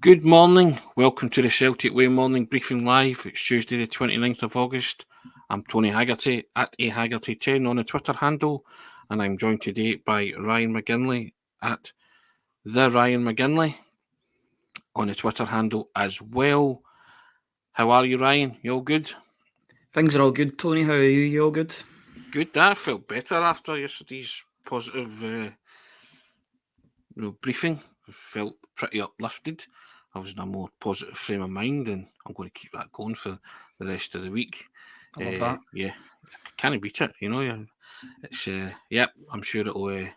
Good morning. Welcome to the Celtic Way Morning Briefing Live. It's Tuesday the 29th of August. I'm Tony Haggerty at Haggerty10 on the Twitter handle, and I'm joined today by Ryan McGinlay at the Ryan McGinlay on the Twitter handle as well. How are you, Ryan? You all good? Things are all good, Tony. How are you? You all good? Good. I felt better after yesterday's positive briefing. Felt pretty uplifted. I was in a more positive frame of mind, and I'm going to keep that going for the rest of the week. I love that. Yeah, can't beat it. It's I'm sure it'll.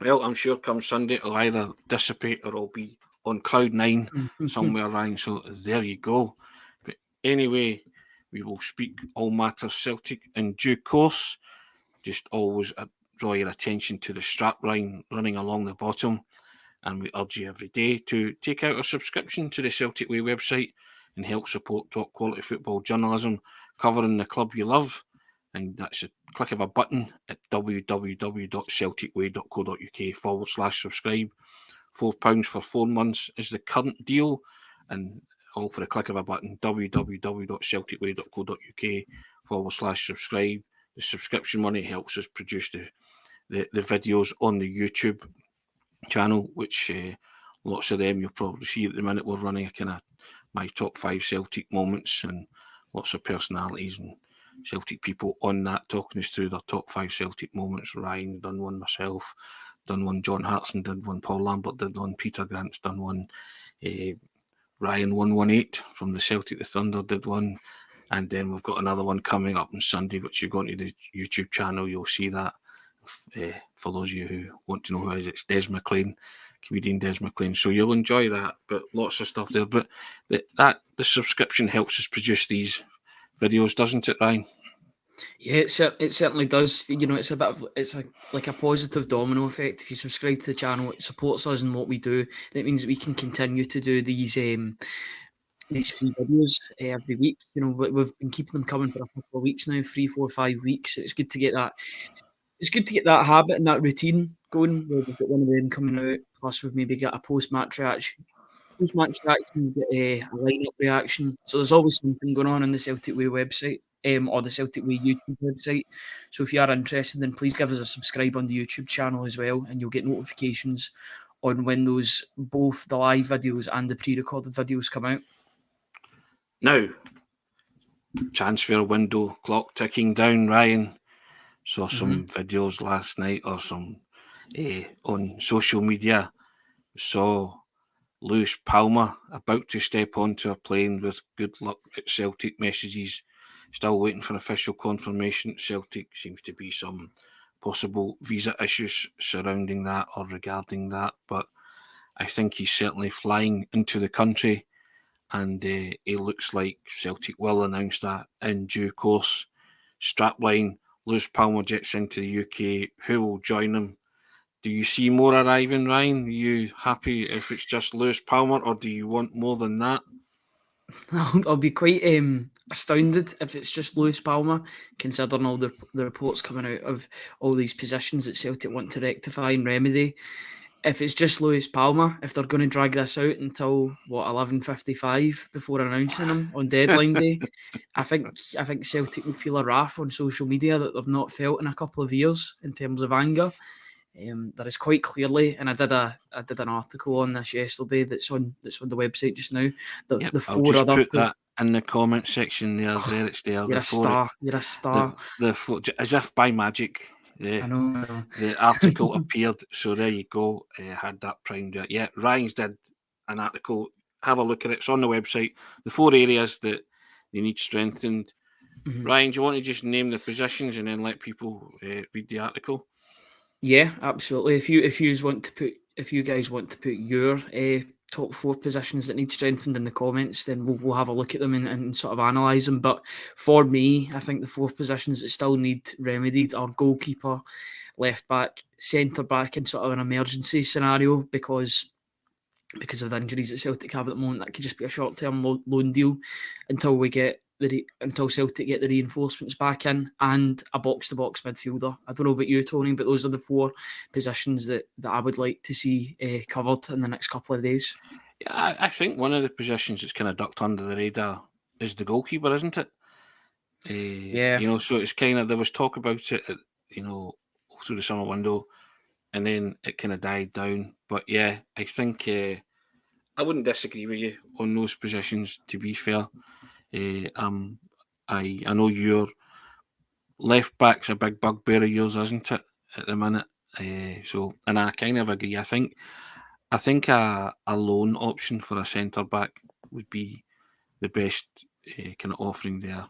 I'm sure come Sunday it'll either dissipate or it'll be on cloud nine somewhere around. So there you go. But anyway, we will speak all matters Celtic in due course. Just always draw your attention to the strap line running along the bottom. And we urge you every day to take out a subscription to the Celtic Way website and help support top quality football journalism covering the club you love. And that's a click of a button at www.celticway.co.uk/subscribe. £4 for 4 months is the current deal, and all for a click of a button, www.celticway.co.uk/subscribe. The subscription money helps us produce the videos on the YouTube channel, which lots of them you'll probably see at the minute. We're running a kind of my top 5 Celtic moments, and lots of personalities and Celtic people on that talking us through their top 5 Celtic moments. Ryan done one, myself done one, John Hartson did one, Paul Lambert did one, Peter Grant's done one, Ryan 118 from the Celtic the Thunder did one, and then we've got another one coming up on Sunday, which you go into the YouTube channel, you'll see that. For those of you who want to know who it is, it's Des McLean, comedian Des McLean. So you'll enjoy that, but lots of stuff there. But the subscription helps us produce these videos, doesn't it, Ryan? Yeah, it certainly does. You know, it's like a positive domino effect. If you subscribe to the channel, it supports us in what we do, and it means that we can continue to do these free videos every week. You know, we've been keeping them coming for a couple of weeks now, 3, 4, 5 weeks. It's good to get that. It's good to get that habit and that routine going. Where we've got one of them coming out, plus we've maybe got a post-match reaction. Post-match reaction, we get a lineup reaction. So there's always something going on the Celtic Way website or the Celtic Way YouTube website. So if you are interested, then please give us a subscribe on the YouTube channel as well, and you'll get notifications on when both the live videos and the pre-recorded videos come out. Now, transfer window clock ticking down, Ryan. Saw some videos last night or some on social media. Saw Lewis Palma about to step onto a plane with good luck at Celtic messages. Still waiting for official confirmation. Celtic seems to be some possible visa issues surrounding that or regarding that, but I think he's certainly flying into the country, and he looks like Celtic will announce that in due course. Strapline, Lewis Palma jets into the UK. Who will join him? Do you see more arriving, Ryan? Are you happy if it's just Lewis Palma, or do you want more than that? I'll be quite astounded if it's just Lewis Palma, considering all the reports coming out of all these positions that Celtic want to rectify and remedy. If it's just Lewis Palma, if they're going to drag this out until 11:55 before announcing him on deadline day, I think Celtic will feel a wrath on social media that they've not felt in a couple of years in terms of anger. There is quite clearly, and I did an article on this yesterday that's on the website just now. The 4 I'll just other put that in the comment section there. There it's there. You're a star. You're a star. As if by magic. I know. The article appeared, so there you go. Had that primed out. Yeah, Ryan's did an article. Have a look at it. It's on the website. The 4 areas that they need strengthened. Ryan, do you want to just name the positions and then let people read the article? Yeah, absolutely. If you guys want to put your top 4 positions that need strengthened in the comments, then we'll have a look at them and sort of analyse them. But for me, I think the 4 positions that still need remedied are goalkeeper, left back, centre back in sort of an emergency scenario because of the injuries that Celtic have at the moment. That could just be a short-term loan deal until we get until Celtic get the reinforcements back in, and a box-to-box midfielder. I don't know about you, Tony, but those are the 4 positions that I would like to see covered in the next couple of days. Yeah, I think one of the positions that's kind of ducked under the radar is the goalkeeper, isn't it? Yeah. So it's kind of, there was talk about it, through the summer window, and then it kind of died down. But yeah, I think I wouldn't disagree with you on those positions. To be fair, I know your left back's a big bugbear of yours, isn't it? At the minute, and I kind of agree. I think a loan option for a centre back would be the best kind of offering there.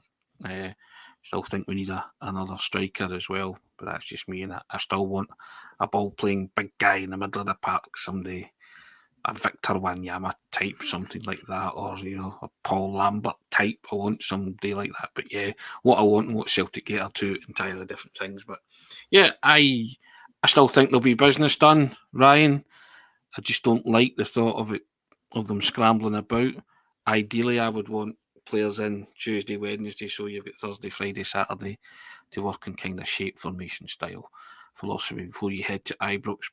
Still think we need another striker as well, but that's just me. And I still want a ball playing big guy in the middle of the park someday, a Victor Wanyama type, something like that, or a Paul Lambert type. I want somebody like that. But yeah, what I want and what Celtic get are two entirely different things. But yeah, I still think there'll be business done, Ryan. I just don't like the thought of them scrambling about. Ideally, I would want players in Tuesday, Wednesday, so you've got Thursday, Friday, Saturday to work in kind of shape, formation, style, philosophy before you head to Ibrox.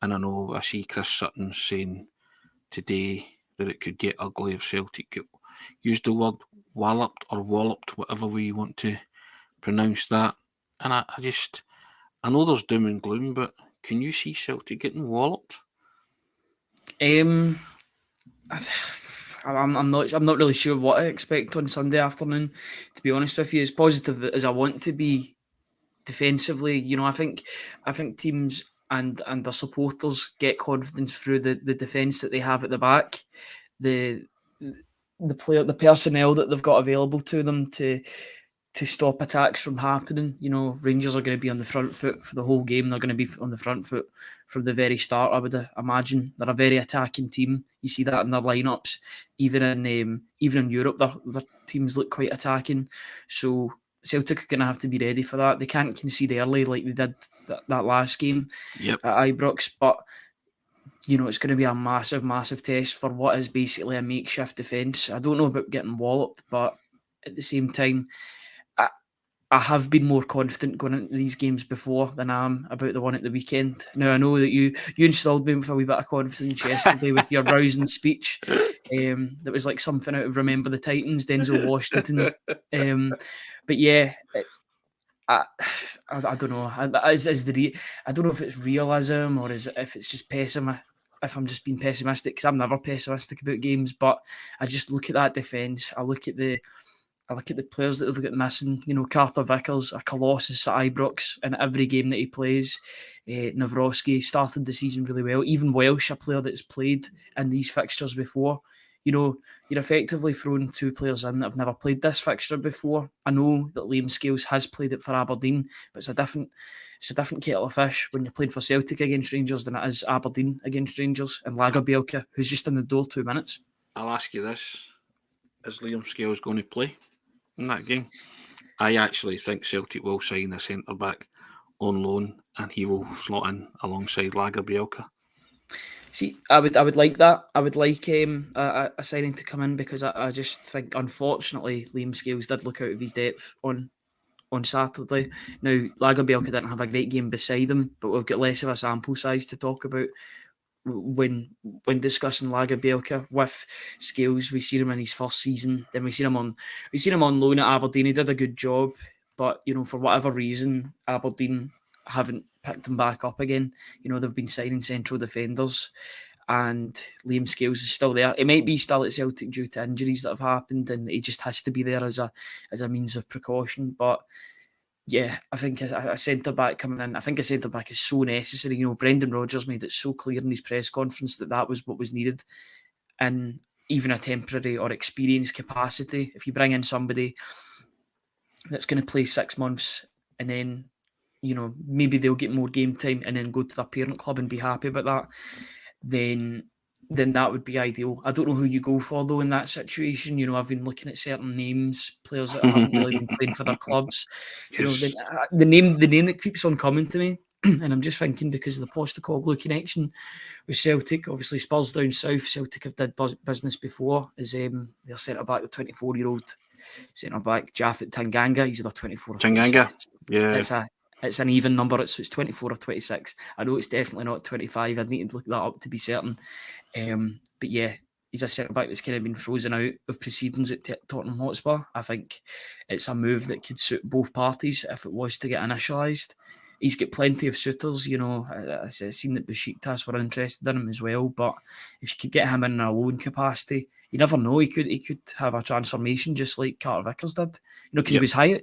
And I see Chris Sutton saying today that it could get ugly if Celtic use the word walloped or walloped, whatever way you want to pronounce that. And I know there's doom and gloom, but can you see Celtic getting walloped? I'm not really sure what I expect on Sunday afternoon. To be honest with you, as positive as I want to be defensively, I think teams and their supporters get confidence through the defence that they have at the back, the the personnel that they've got available to them to stop attacks from happening. Rangers are going to be on the front foot for the whole game. They're going to be on the front foot from the very start, I would imagine. They're a very attacking team. You see that in their lineups. Even in Europe, their teams look quite attacking. So Celtic are going to have to be ready for that. They can't concede early like they did that last game Yep. at Ibrox. But, it's going to be a massive, massive test for what is basically a makeshift defence. I don't know about getting walloped, but at the same time, I have been more confident going into these games before than I am about the one at the weekend. Now, I know that you installed me with a wee bit of confidence yesterday with your rousing speech. That was like something out of Remember the Titans, Denzel Washington. But yeah, I don't know. I don't know if it's realism or if it's just pessimism. If I'm just being pessimistic, because I'm never pessimistic about games, but I just look at that defence. I look at the players that they've got missing. Carter Vickers, a colossus at Ibrox in every game that he plays. Nawrocki started the season really well. Even Welsh, a player that's played in these fixtures before. You're effectively throwing two players in that have never played this fixture before. I know that Liam Scales has played it for Aberdeen, but it's a different kettle of fish when you're playing for Celtic against Rangers than it is Aberdeen against Rangers and Lagerbielke, who's just in the door 2 minutes. I'll ask you this. Is Liam Scales going to play in that game? I actually think Celtic will sign a centre-back on loan and he will slot in alongside Lagerbielke. See, I would like that. I would like a signing to come in because I just think, unfortunately, Liam Scales did look out of his depth on Saturday. Now, Lagerbielke didn't have a great game beside him, but we've got less of a sample size to talk about when discussing Lagerbielke. With Scales, we see him in his first season, then we seen him on loan at Aberdeen. He did a good job, but for whatever reason, Aberdeen haven't picked him back up again. They've been signing central defenders, and Liam Scales is still there. It might be still at Celtic due to injuries that have happened, and he just has to be there as a means of precaution. But yeah, I think a centre back coming in. I think a centre back is so necessary. Brendan Rodgers made it so clear in his press conference that was what was needed, in even a temporary or experienced capacity. If you bring in somebody that's going to play 6 months and then maybe they'll get more game time and then go to their parent club and be happy about that, then that would be ideal. I don't know who you go for though in that situation. I've been looking at certain names, players that haven't really been playing for their clubs. Yes. The name that keeps on coming to me, and I'm just thinking because of the Postecoglou connection with Celtic. Obviously, Spurs down south. Celtic have did business before. Is their centre back, the 24-year-old centre back Japhet Tanganga. He's the 24. Tanganga, yeah. It's an even number. It's 24 or 26. I know it's definitely not 25. I'd need to look that up to be certain. But yeah, he's a centre back that's kind of been frozen out of proceedings at Tottenham Hotspur. I think it's a move that could suit both parties if it was to get initialised. He's got plenty of suitors, you know. I've seen that Besiktas were interested in him as well. But if you could get him in a loan capacity, you never know. He could have a transformation just like Carter Vickers did. You know, because he was higher.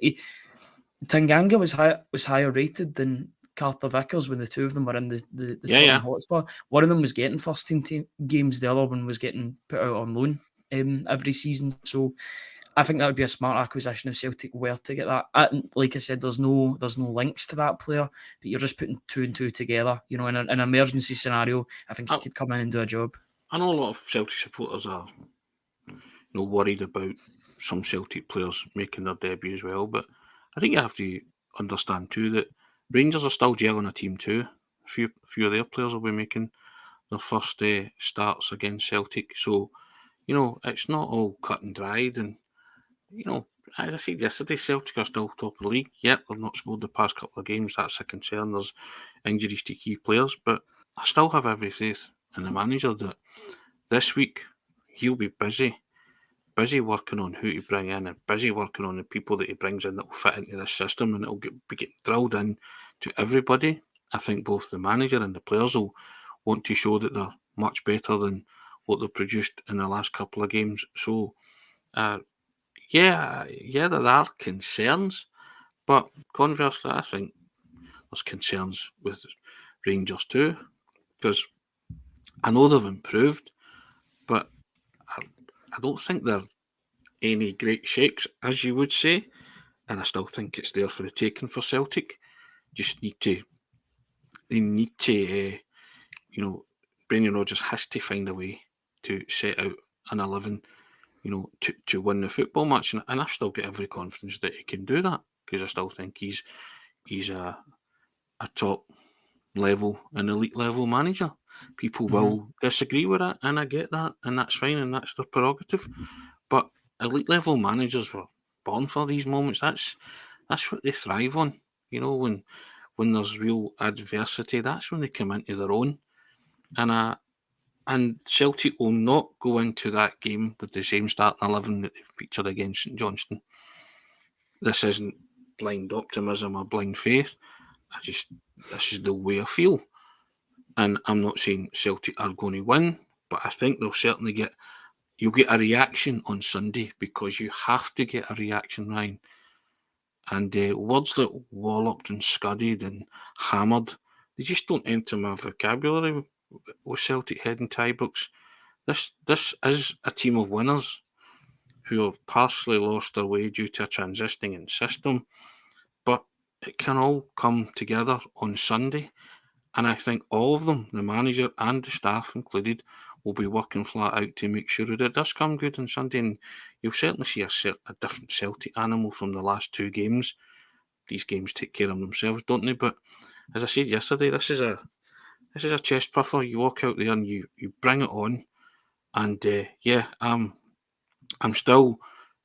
Tanganga was higher rated than Carter Vickers when the two of them were in the Tottenham Hotspur. One of them was getting first team games, the other one was getting put out on loan every season. So I think that would be a smart acquisition if Celtic were to get that. Like I said, there's no links to that player, but you're just putting two and two together. You know, in an emergency scenario, I think he could come in and do a job. I know a lot of Celtic supporters are worried about some Celtic players making their debut as well, but I think you have to understand too that Rangers are still gelling a team too. A few of their players will be making their first starts against Celtic, so it's not all cut and dried. And as I said yesterday, Celtic are still top of the league. Yep, they've not scored the past couple of games. That's a concern. There's injuries to key players, but I still have every faith in the manager that this week he'll be busy working on who to bring in and busy working on the people that he brings in that will fit into this system, and it'll be getting drilled in to everybody. I think both the manager and the players will want to show that they're much better than what they've produced in the last couple of games. So, there are concerns, but conversely, I think there's concerns with Rangers too, because I know they've improved, but I don't think they're any great shakes, as you would say, and I still think it's there for the taking for Celtic. They need to, Brendan Rodgers has to find a way to set out an 11, to win the football match, and I've still got every confidence that he can do that, because I still think he's a top level, an elite level manager. People will disagree with that, and I get that, and that's fine, and that's their prerogative. But elite level managers were born for these moments. That's what they thrive on. When there's real adversity, that's when they come into their own. And Celtic will not go into that game with the same starting 11 that they featured against St Johnstone. This isn't blind optimism or blind faith. This is the way I feel. And I'm not saying Celtic are going to win, but I think they'll certainly you'll get a reaction on Sunday, because you have to get a reaction, Ryan. And words like walloped and scudded and hammered, they just don't enter my vocabulary with Celtic heading to Ibrox. This is a team of winners who have partially lost their way due to a transitioning in system, but it can all come together on Sunday. And I think all of them, the manager and the staff included, will be working flat out to make sure that it does come good on Sunday. And you'll certainly see a different Celtic animal from the last two games. These games take care of themselves, don't they? But as I said yesterday, this is a chest puffer. You walk out there and you bring it on. And I'm still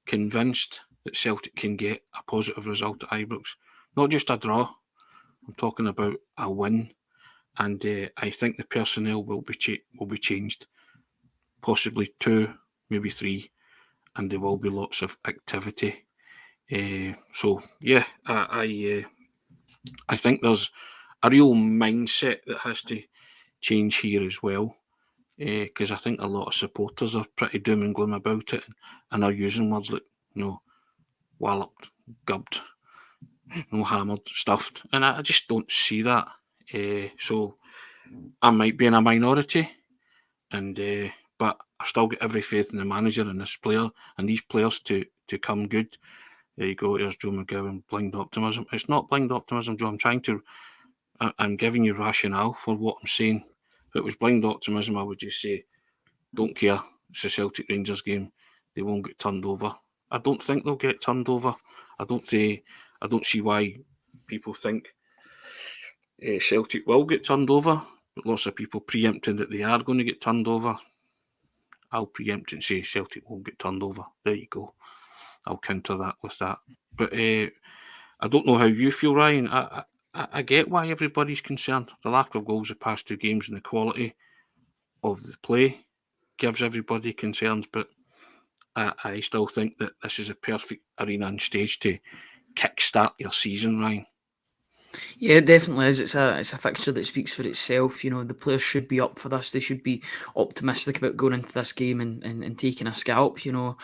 convinced that Celtic can get a positive result at Ibrox. Not just a draw. I'm talking about a win. And I think the personnel will be changed, possibly 2, maybe 3, and there will be lots of activity. So yeah, I think there's a real mindset that has to change here as well, because I think a lot of supporters are pretty doom and gloom about it, and are using words like walloped, gubbed, hammered, stuffed, and I just don't see that. So I might be in a minority, and but I still get every faith in the manager and this player and these players to come good. There you go. There's Joe McGowan, blind optimism. It's not blind optimism, Joe. I'm giving you rationale for what I'm saying. If it was blind optimism, I would just say, don't care. It's a Celtic Rangers game. They won't get turned over. I don't think they'll get turned over. I don't see why people think Celtic will get turned over. But lots of people preempting that they are going to get turned over. I'll preempt and say Celtic won't get turned over. There you go. I'll counter that with that. But I don't know how you feel, Ryan. I get why everybody's concerned. The lack of goals the past 2 games and the quality of the play gives everybody concerns, but I still think that this is a perfect arena and stage to kickstart your season, Ryan. Yeah, it definitely is. It's a fixture that speaks for itself. You know, the players should be up for this. They should be optimistic about going into this game and taking a scalp. You know,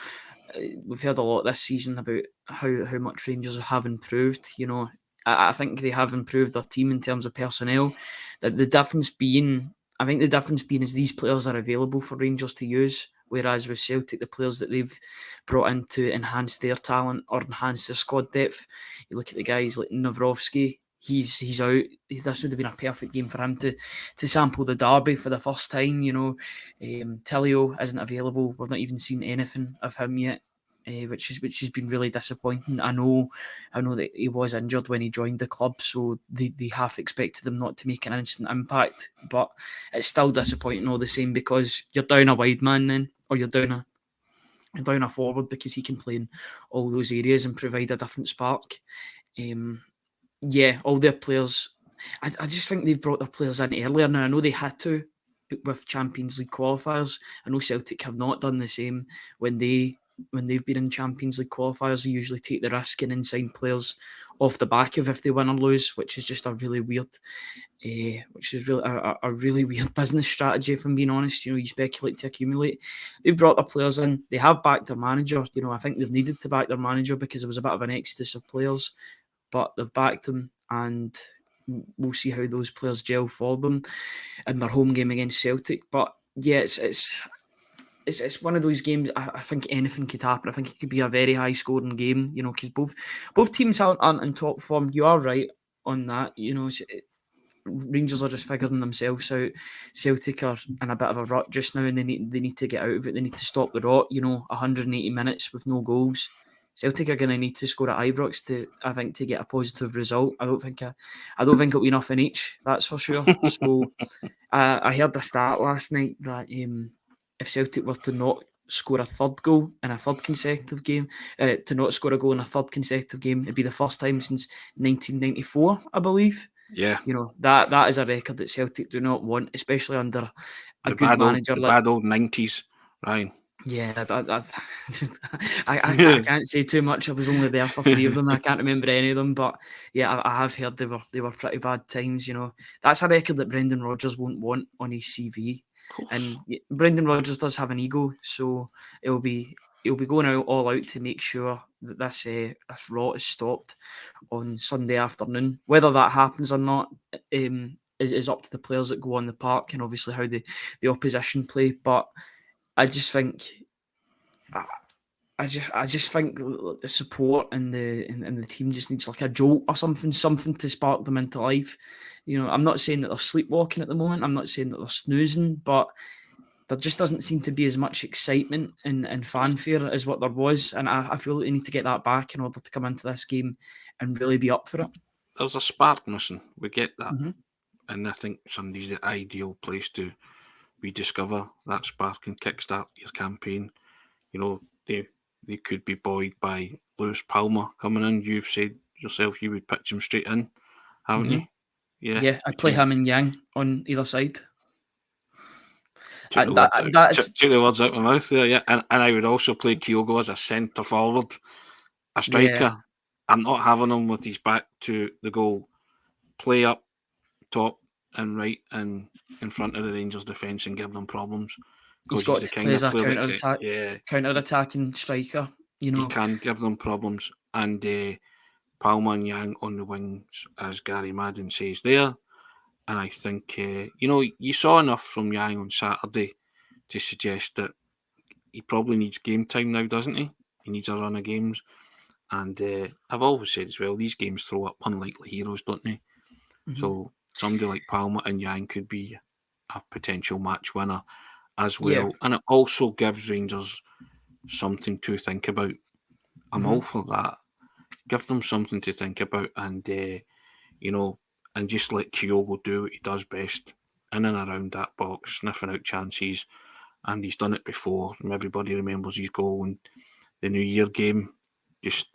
we've heard a lot this season about how much Rangers have improved. You know, I think they have improved their team in terms of personnel. The difference being, I think the difference being is these players are available for Rangers to use. Whereas with Celtic, the players that they've brought in to enhance their talent or enhance their squad depth, you look at the guys like Nawrowski. He's out. This would have been a perfect game for him to sample the derby for the first time. You know, Tillio isn't available. We've not even seen anything of him yet. Which has been really disappointing. I know that he was injured when he joined the club, so they half expected him not to make an instant impact. But it's still disappointing all the same because you're down a wide man then, or you're down a forward because he can play in all those areas and provide a different spark. Yeah, all their players. I just think they've brought their players in earlier now. I know they had to with Champions League qualifiers. I know Celtic have not done the same when they've been in Champions League qualifiers. They usually take the risk and sign players off the back of if they win or lose, which is just a really weird, a really weird business strategy. If I'm being honest, you know, you speculate to accumulate. They've brought their players in. They have backed their manager. You know, I think they've needed to back their manager because there was a bit of an exodus of players, but they've backed him, and we'll see how those players gel for them in their home game against Celtic. But yeah, it's one of those games. I think anything could happen. I think it could be a very high scoring game. You know, because both teams aren't in top form. You are right on that. You know, Rangers are just figuring themselves out. Celtic are in a bit of a rut just now, and they need to get out of it. They need to stop the rot. You know, 180 minutes with no goals. Celtic are going to need to score at Ibrox to get a positive result. I don't think it'll be enough in each. That's for sure. So I heard the stat last night that if Celtic were to not score a third goal in a third consecutive game, to not score a goal in a third consecutive game, it'd be the first time since 1994, I believe. Yeah. You know, that is a record that Celtic do not want, especially under a The good manager like bad old 90s, Ryan. yeah, I can't say too much. I was only there for 3 of them. I can't remember any of them, but yeah, I have heard they were pretty bad times. You know, that's a record that Brendan Rodgers won't want on his CV. And Brendan Rodgers does have an ego, so he'll be going out all out to make sure that this rot is stopped on Sunday afternoon. Whether that happens or not is up to the players that go on the park and obviously how the opposition play. But I just think, I just think the support and the team just needs like a jolt or something to spark them into life. You know, I'm not saying that they're sleepwalking at the moment. I'm not saying that they're snoozing, but there just doesn't seem to be as much excitement and fanfare as what there was. And I feel like they need to get that back in order to come into this game and really be up for it. There's a spark missing. We get that. Mm-hmm. And I think Sunday's the ideal place to rediscover that spark and kickstart your campaign. You know, they could be buoyed by Lewis Palma coming in. You've said yourself you would pitch him straight in, haven't you? Yeah, I'd play him and Yang on either side. Took the words out of my mouth there, yeah. And I would also play Kyogo as a centre forward, a striker. Yeah. I'm not having him with his back to the goal. Play up top and right and in front of the Rangers defence and give them problems. He's got to play as a counter-attacking striker. You know, he can give them problems. And Palma and Yang on the wings, as Gary Madden says there. And I think, you saw enough from Yang on Saturday to suggest that he probably needs game time now, doesn't he? He needs a run of games. And I've always said as well, these games throw up unlikely heroes, don't they? Mm-hmm. So somebody like Palma and Yang could be a potential match winner as well. Yeah. And it also gives Rangers something to think about. I'm all for that. Give them something to think about and, and just let Kyogo do what he does best, in and around that box, sniffing out chances. And he's done it before. And everybody remembers his goal in the New Year game, just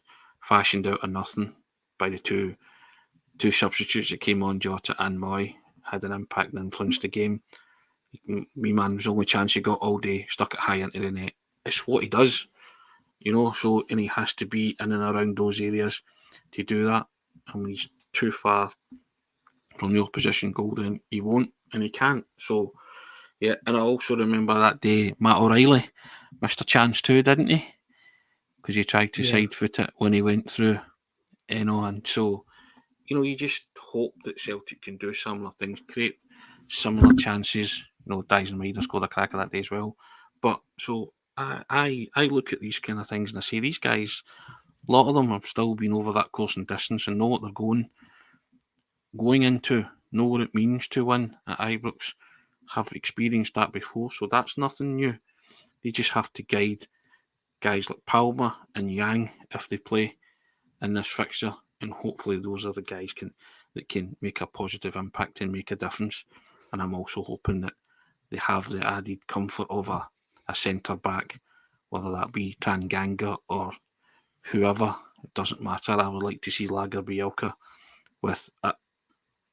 fashioned out of nothing by the two two substitutes that came on, Jota and Moy, had an impact and influenced the game. Me man was the only chance he got all day, stuck it high into the net. It's what he does, so, and he has to be in and around those areas to do that. And when he's too far from the opposition goal, then he won't and he can't. So, yeah, and I also remember that day Matt O'Reilly missed a chance too, didn't he? Because he tried to side foot it when he went through, and so, you just hope that Celtic can do similar things, create similar chances. Dyson Ryder scored a cracker that day as well. But so I look at these kind of things and I say these guys, a lot of them have still been over that course and distance and know what they're going into, know what it means to win at Ibrox, have experienced that before, so that's nothing new. They just have to guide guys like Palma and Yang if they play in this fixture, and hopefully those are the guys that can make a positive impact and make a difference. And I'm also hoping that they have the added comfort of a centre back, whether that be Tanganga or whoever. It doesn't matter. I would like to see Lager Bielka with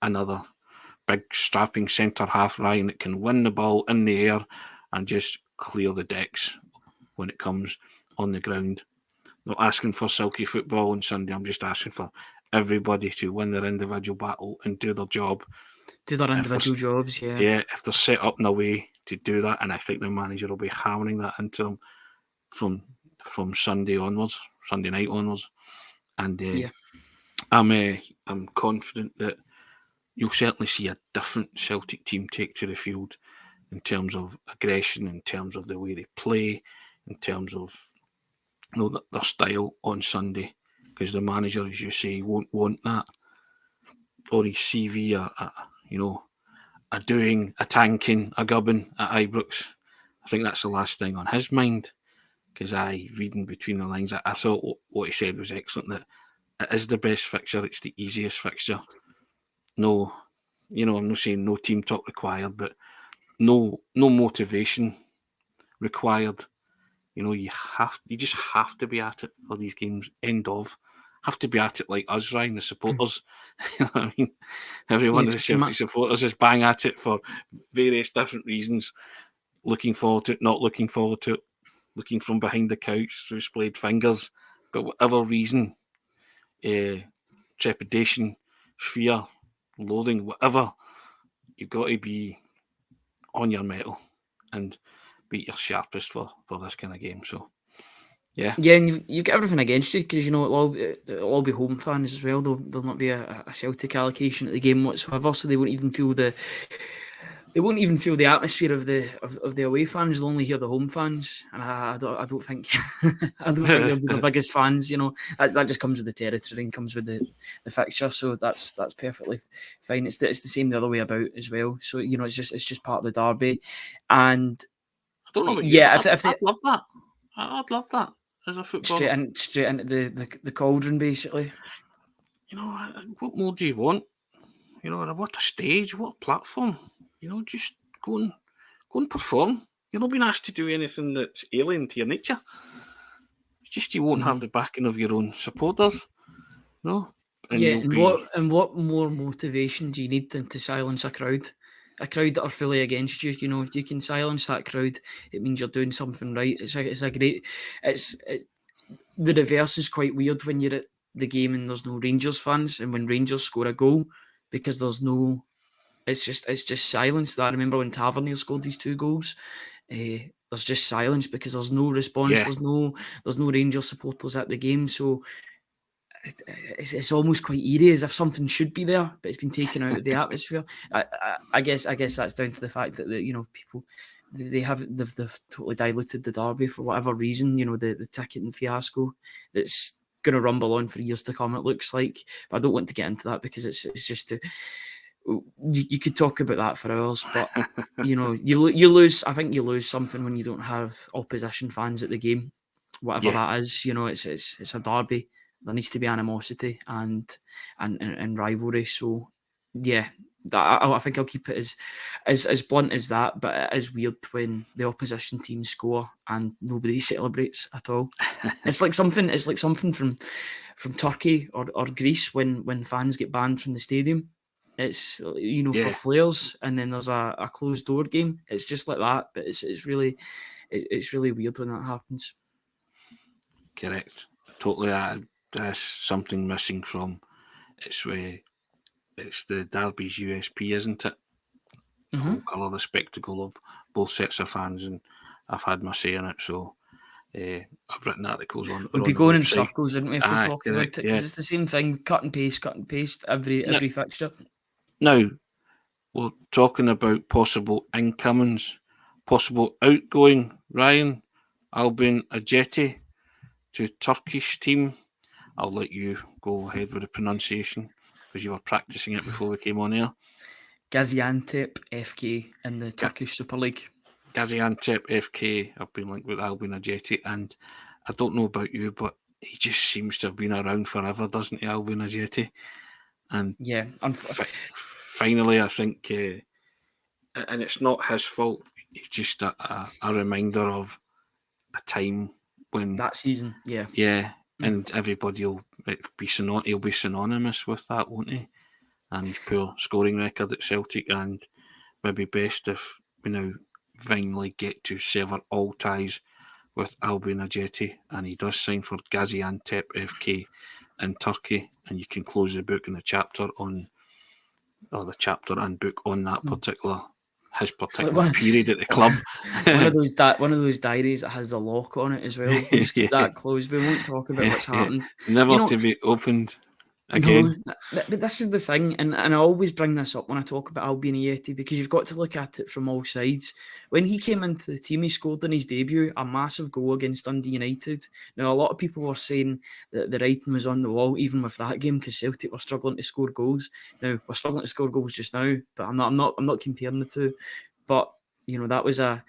another big strapping centre half, Ryan, that can win the ball in the air and just clear the decks when it comes on the ground. Not asking for silky football on Sunday. I'm just asking for everybody to win their individual battle and do their job. Do their individual jobs, yeah. Yeah, if they're set up in a way to do that, and I think the manager will be hammering that into them from Sunday night onwards. And I'm confident that you'll certainly see a different Celtic team take to the field in terms of aggression, in terms of the way they play, in terms of their style on Sunday, because the manager, as you say, won't want that, or his CV, a doing, a tanking, a gubbing at Ibrox. I think that's the last thing on his mind, because reading between the lines, I thought what he said was excellent, that it is the best fixture, it's the easiest fixture. No, I'm not saying no team talk required, but no motivation required. You just have to be at it for these games. End of. Have to be at it like us, Ryan, the supporters. You know what I mean? Every one of the Celtic supporters is bang at it for various different reasons. Looking forward to it, not looking forward to it, looking from behind the couch through splayed fingers. But whatever reason, trepidation, fear, loathing, whatever, you've got to be on your mettle and be your sharpest for this kind of game. So, yeah, and you get everything against you, because it'll all be home fans as well. There'll not be a Celtic allocation at the game whatsoever, so they won't even feel the atmosphere of the away fans. They'll only hear the home fans, and I don't think they'll be the biggest fans. That just comes with the territory and comes with the fixture. So that's perfectly fine. It's the same the other way about as well. So it's just part of the derby, and I don't know about I'd love that. I'd love that as a footballer. Straight into the cauldron, basically. What more do you want? What a stage, what a platform. Just go and perform. You're not being asked to do anything that's alien to your nature. It's just you won't have the backing of your own supporters. No. And what more motivation do you need than to silence a crowd? A crowd that are fully against you. If you can silence that crowd, it means you're doing something right. It's the reverse is quite weird when you're at the game and there's no Rangers fans, and when Rangers score a goal, because there's no, it's just silence. I remember when Tavernier scored these 2 goals. There's just silence because there's no response. Yeah. There's no Rangers supporters at the game, so it's almost quite eerie, as if something should be there, but it's been taken out of the atmosphere. I guess that's down to the fact that people they've totally diluted the derby for whatever reason. The ticketing fiasco that's going to rumble on for years to come, it looks like. But I don't want to get into that, because it's just you could talk about that for hours, but you lose. I think you lose something when you don't have opposition fans at the game, whatever that is. It's a derby. There needs to be animosity and rivalry. So, yeah, I think I'll keep it as blunt as that. But it is weird when the opposition team score and nobody celebrates at all. It's like something from Turkey or Greece when fans get banned from the stadium. It's for flares, and then there's a closed door game. It's just like that, but it's really weird when that happens. Correct. Totally. There's something missing from it's the derby's USP, isn't it? The whole colour, the spectacle of both sets of fans, and I've had my say in it. So I've written articles on. We'd be going in circles, wouldn't we, if we talked about it? Because it's the same thing, cut and paste every fixture. Now we're talking about possible incomings, possible outgoing. Ryan, Albin Ajeti to Turkish team. I'll let you go ahead with the pronunciation because you were practicing it before we came on air. Gaziantep FK in the Turkish Super League. Gaziantep FK. I've been linked with Albin Ajeti, and I don't know about you, but he just seems to have been around forever, doesn't he, Albin Ajeti? And yeah, finally, I think, and it's not his fault. It's just a reminder of a time when that season, and everybody will be synonymous with that, won't he? And his poor scoring record at Celtic, and maybe best if we now finally get to sever all ties with Albin Ajeti, and he does sign for Gaziantep FK in Turkey, and you can close the book and the chapter and book on that particular period at the club. one of those diaries that has the lock on it as well. We'll just keep that closed. We won't talk about what's happened. Never to be opened again. No, but this is the thing, and I always bring this up when I talk about Albin Ajeti, because you've got to look at it from all sides. When he came into the team, he scored in his debut a massive goal against Dundee United. Now, a lot of people were saying that the writing was on the wall, even with that game, because Celtic were struggling to score goals. Now, we're struggling to score goals just now, but I'm not comparing the two. But that was a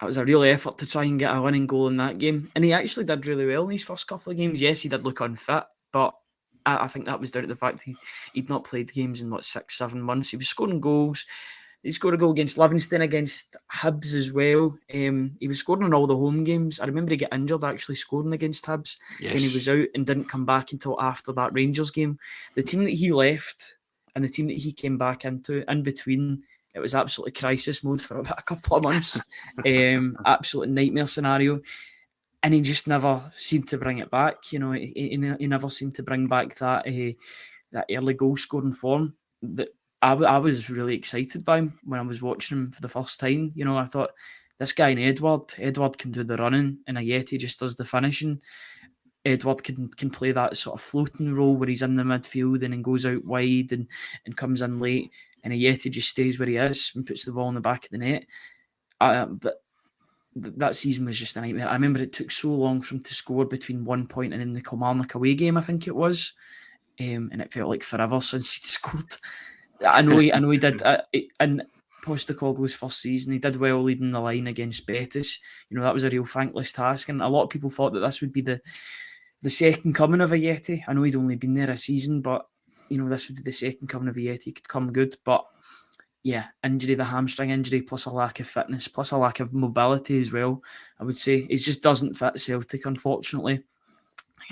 real effort to try and get a winning goal in that game, and he actually did really well in his first couple of games. Yes, he did look unfit, but I think that was down to the fact he'd not played games in 6-7 months. He was scoring goals. He scored a goal against Livingston, against Hibs as well. He was scoring in all the home games. I remember he got injured actually scoring against Hibs. Yes. Then he was out and didn't come back until after that Rangers game. The team that he left and the team that he came back into, in between, it was absolutely crisis mode for about a couple of months. Absolute nightmare scenario. And he just never seemed to bring it back. He never seemed to bring back that early goal scoring form that I was really excited by him when I was watching him for the first time. I thought, this guy and Edward can do the running, and Ajeti just does the finishing. Edward can play that sort of floating role where he's in the midfield and then goes out wide and comes in late, and Ajeti just stays where he is and puts the ball in the back of the net. But that season was just a nightmare. I remember it took so long for him to score between 1 point and then the Kilmarnock away game, I think it was, and it felt like forever since he'd scored. I know he did. In Postecoglou's first season, he did well leading the line against Betis. That was a real thankless task, and a lot of people thought that this would be the second coming of Ajeti. I know he'd only been there a season, but this would be the second coming of Ajeti. He could come good, but yeah, injury, the hamstring injury, plus a lack of fitness, plus a lack of mobility as well. I would say he just doesn't fit Celtic, unfortunately.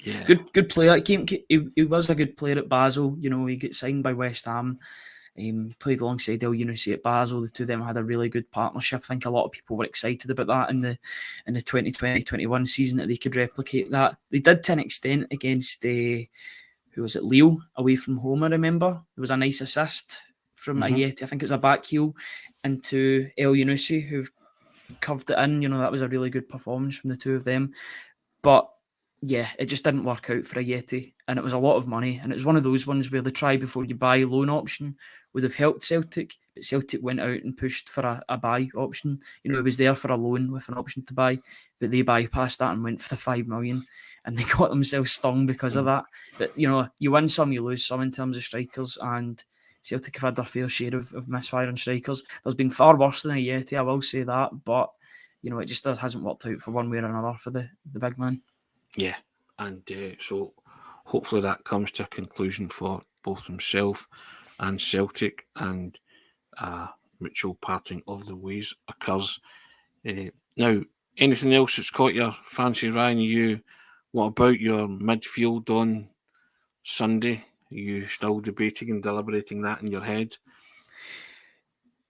Yeah. Good player. He was a good player at Basel. He got signed by West Ham. Played alongside El Yunusi at Basel. The two of them had a really good partnership. I think a lot of people were excited about that in the 2020-21 season, that they could replicate that. They did to an extent against who was it, Lille, away from home, I remember. There was a nice assist from Ajeti. I think it was a back heel into El Yunusi, who curved it in. That was a really good performance from the two of them. But yeah, it just didn't work out for Ajeti, and it was a lot of money, and it was one of those ones where the try before you buy loan option would have helped Celtic, but Celtic went out and pushed for a buy option. It was there for a loan with an option to buy, but they bypassed that and went for the 5 million, and they got themselves stung because of that. But you win some, you lose some in terms of strikers, and Celtic have had their fair share of misfiring strikers. There's been far worse than Ajeti, I will say that, but it just hasn't worked out for one way or another for the big man. Yeah, and so hopefully that comes to a conclusion for both himself and Celtic, and mutual parting of the ways occurs. Now, anything else that's caught your fancy, Ryan? What about your midfield on Sunday? Are you still debating and deliberating that in your head?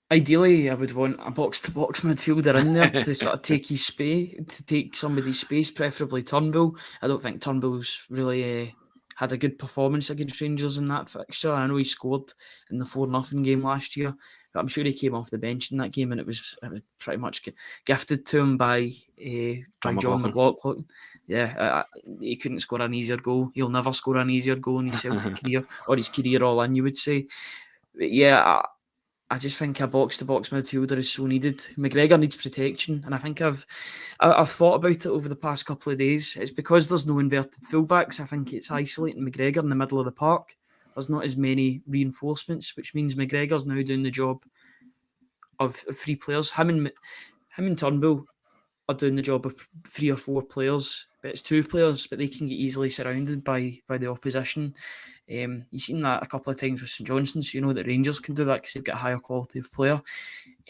Ideally, I would want a box-to-box midfielder in there to sort of take his space, to take somebody's space, preferably Turnbull. I don't think Turnbull's really had a good performance against Rangers in that fixture. I know he scored in the 4-0 game last year, but I'm sure he came off the bench in that game, and it was pretty much gifted to him by John McLaughlin. Yeah, he couldn't score an easier goal. He'll never score an easier goal in his Celtic career, or his career all in, you would say. But yeah, I just think a box-to-box midfielder is so needed. McGregor needs protection, and I think I've thought about it over the past couple of days. It's because there's no inverted fullbacks. I think it's isolating McGregor in the middle of the park. There's not as many reinforcements, which means McGregor's now doing the job of 3 players. Him and Turnbull are doing the job of 3 or 4 players, but it's 2 players, but they can get easily surrounded by the opposition. You've seen that a couple of times with St Johnstone, so you know that Rangers can do that because they've got a higher quality of player.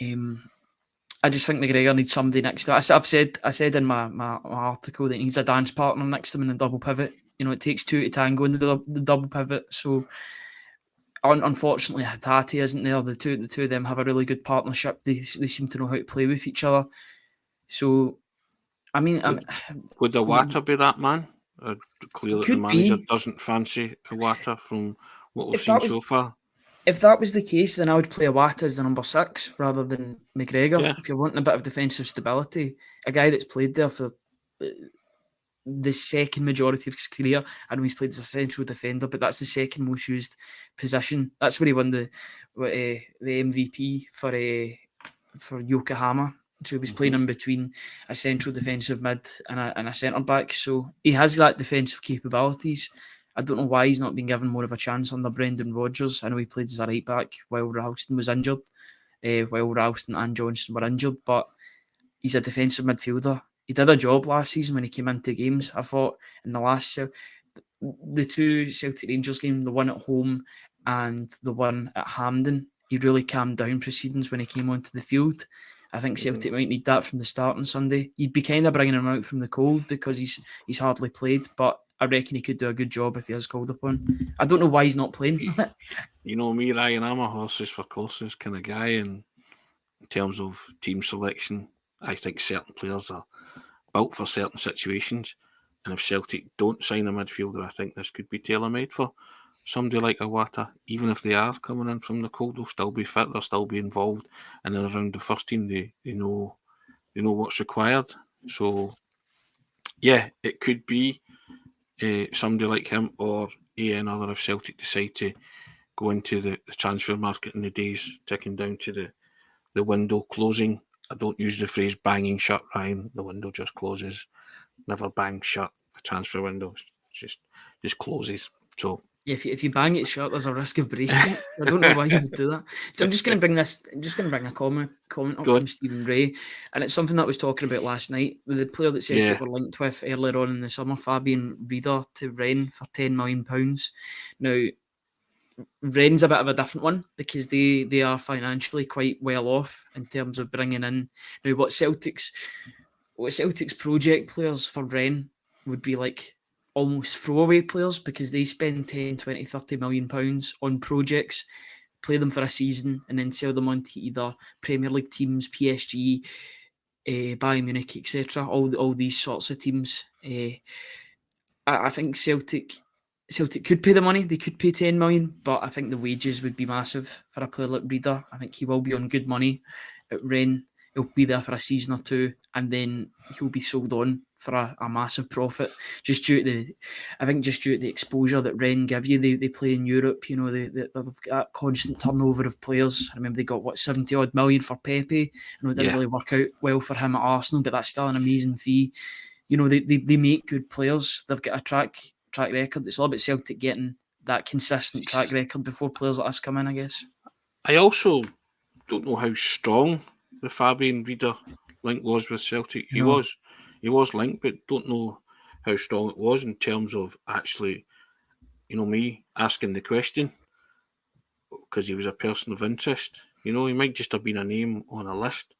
I just think McGregor needs somebody next to it. I said in my article that he needs a dance partner next to him in the double pivot. You know, it takes 2 to tango in the double pivot. So unfortunately, Ajeti isn't there. The two of them have a really good partnership. They seem to know how to play with each other. So, I mean, would Iwata be that man? Clear that the manager doesn't fancy Iwata from what we've seen so far. If that was the case, then I would play Iwata as the number 6 rather than McGregor. Yeah. If you're wanting a bit of defensive stability, a guy that's played there for the second majority of his career. I know he's played as a central defender, but that's the second most used position. That's where he won the MVP for Yokohama. So he was playing in between a central defensive mid and a centre back. So he has that defensive capabilities. I don't know why he's not been given more of a chance under Brendan Rodgers. I know he played as a right back while Ralston was injured, while Ralston and Johnson were injured, but he's a defensive midfielder. He did a job last season when he came into games. I thought in the 2 Celtic Rangers games, the one at home and the one at Hampden, he really calmed down proceedings when he came onto the field. I think Celtic might need that from the start on Sunday. You'd be kind of bringing him out from the cold because he's hardly played, but I reckon he could do a good job if he is called upon. I don't know why he's not playing. You know me, Ryan, I'm a horses for courses kind of guy, and in terms of team selection, I think certain players are built for certain situations, and if Celtic don't sign a midfielder, I think this could be tailor-made for somebody like Iwata. Even if they are coming in from the cold, they'll still be fit, they'll still be involved in and around the first team. They know what's required. So yeah, it could be somebody like him or another if Celtic decide to go into the transfer market in the days ticking down to the window closing. I don't use the phrase banging shut, Ryan. The window just closes. Never bang shut. The transfer window just closes. So if you bang it shut, there's a risk of breaking it. I don't know why you would do that. So I'm just going to bring a comment up from Stephen Ray, and it's something that I was talking about last night. The player that Celtic were linked with earlier on in the summer, Fabian Rieder to Rennes for £10 million. Now, Rennes a bit of a different one because they are financially quite well off in terms of bringing in. Now, what Celtic's project players for Rennes would be like almost throwaway players because they spend 10, 20, 30 million pounds on projects, play them for a season and then sell them on to either Premier League teams, PSG, Bayern Munich, etc. All these sorts of teams. I think Celtic could pay the money. They could pay 10 million, but I think the wages would be massive for a player like Rieder. I think he will be on good money at Rennes. He'll be there for a season or 2, and then he'll be sold on for a massive profit. Just due to the exposure that Rennes give you. They play in Europe. You know, they've got that constant turnover of players. I remember they got 70 odd million for Pepe. I know it didn't really work out well for him at Arsenal, but that's still an amazing fee. You know, they make good players. They've got a track record. It's all about Celtic getting that consistent track record before players like us come in, I guess. I also don't know how strong the Fabian Rieder link was with Celtic. He was linked, but don't know how strong it was in terms of actually, me asking the question. because he was a person of interest. He might just have been a name on a list,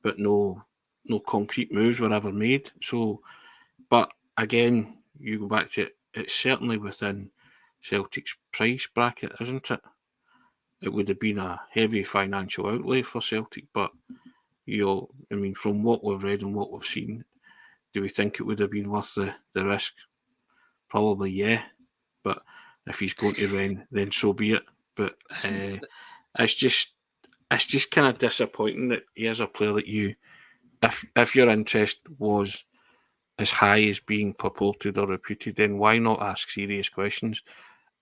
but no concrete moves were ever made. So, but again, you go back to it, it's certainly within Celtic's price bracket, isn't it? It would have been a heavy financial outlay for Celtic, but from what we've read and what we've seen, do we think it would have been worth the risk? Probably, yeah. But if he's going to Rennes, then so be it. But it's just kind of disappointing that he is a player that if your interest was as high as being purported or reputed, then why not ask serious questions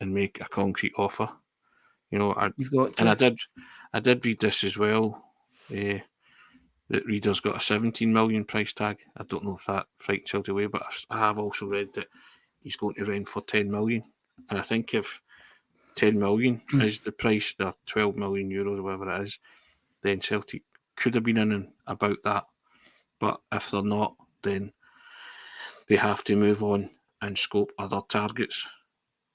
and make a concrete offer? You've got to. And I did read this as well. That Reader's got a 17 million price tag. I don't know if that frightens Celtic away, but I have also read that he's going to Rennes for 10 million. And I think if 10 million is the price, or 12 million euros, or whatever it is, then Celtic could have been in and about that. But if they're not, then they have to move on and scope other targets.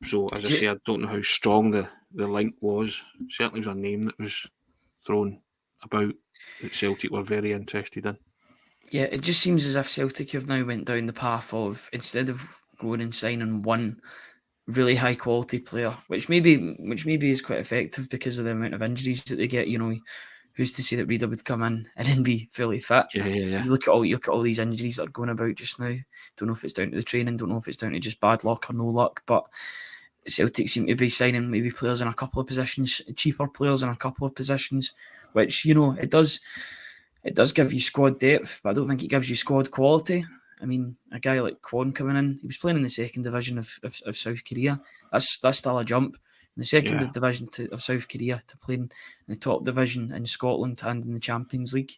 So, as I say, I don't know how strong the link was. Certainly was a name that was thrown about that Celtic were very interested in. Yeah, it just seems as if Celtic have now went down the path of, instead of going and signing one really high quality player, which maybe is quite effective because of the amount of injuries that they get. Who's to say that Reader would come in and then be fully fit? Yeah. You look at all these injuries that are going about just now. Don't know if it's down to the training. Don't know if it's down to just bad luck or no luck. But Celtic seem to be signing maybe players in a couple of positions, cheaper players in a couple of positions, which it does give you squad depth, but I don't think it gives you squad quality. I mean, a guy like Kwon coming in, he was playing in the second division of South Korea. That's still a jump. In the second division of South Korea to playing in the top division in Scotland and in the Champions League,